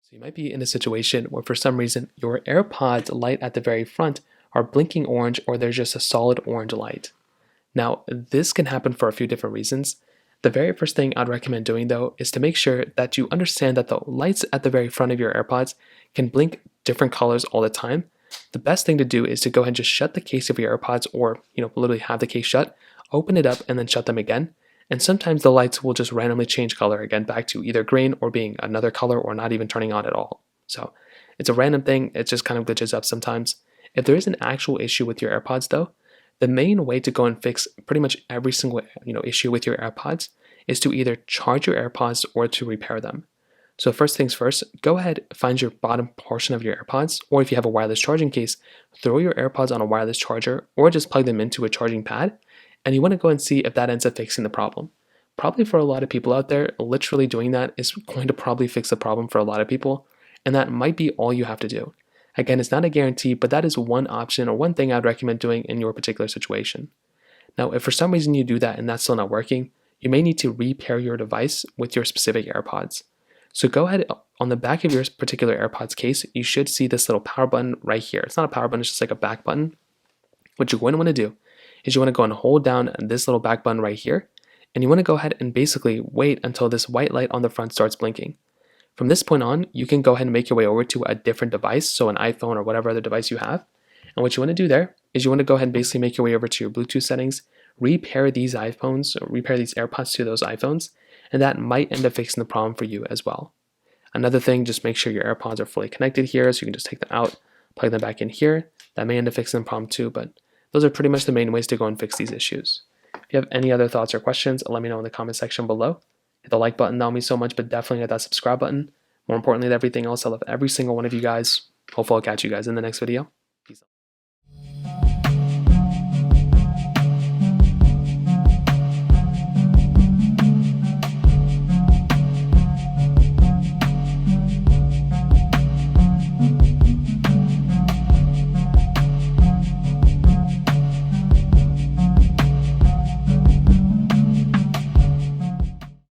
So you might be in a situation where for some reason your AirPods light at the very front are blinking orange or there's just a solid orange light. Now, this can happen for a few different reasons. The very first thing I'd recommend doing though is to make sure that you understand that the lights at the very front of your AirPods can blink different colors all the time. The best thing to do is to go ahead and just shut the case of your AirPods or, literally have the case shut, open it up and then shut them again. And sometimes the lights will just randomly change color again back to either green or being another color or not even turning on at all. So it's a random thing. It just kind of glitches up sometimes. If there is an actual issue with your AirPods though, the main way to go and fix pretty much every single issue with your AirPods is to either charge your AirPods or to repair them. So first things first, go ahead, find your bottom portion of your AirPods, or if you have a wireless charging case, throw your AirPods on a wireless charger or just plug them into a charging pad, and you want to go and see if that ends up fixing the problem. Probably for a lot of people out there, literally doing that is going to probably fix the problem for a lot of people, and that might be all you have to do. Again, it's not a guarantee, but that is one option or one thing I'd recommend doing in your particular situation. Now, if for some reason you do that and that's still not working, you may need to repair your device with your specific AirPods. So go ahead, on the back of your particular AirPods case, you should see this little power button right here. It's not a power button, it's just like a back button. What you're going to want to do is you want to go and hold down this little back button right here, and you want to go ahead and basically wait until this white light on the front starts blinking. From this point on, you can go ahead and make your way over to a different device, so an iPhone or whatever other device you have. And what you want to do there is you want to go ahead and basically make your way over to your Bluetooth settings, repair these iPhones, or repair these AirPods to those iPhones, and that might end up fixing the problem for you as well. Another thing, just make sure your AirPods are fully connected here, so you can just take them out, plug them back in here. That may end up fixing the problem too, but those are pretty much the main ways to go and fix these issues. If you have any other thoughts or questions, let me know in the comment section below. Hit the like button, that would mean so much, but definitely hit that subscribe button. More importantly than everything else, I love every single one of you guys. Hopefully I'll catch you guys in the next video.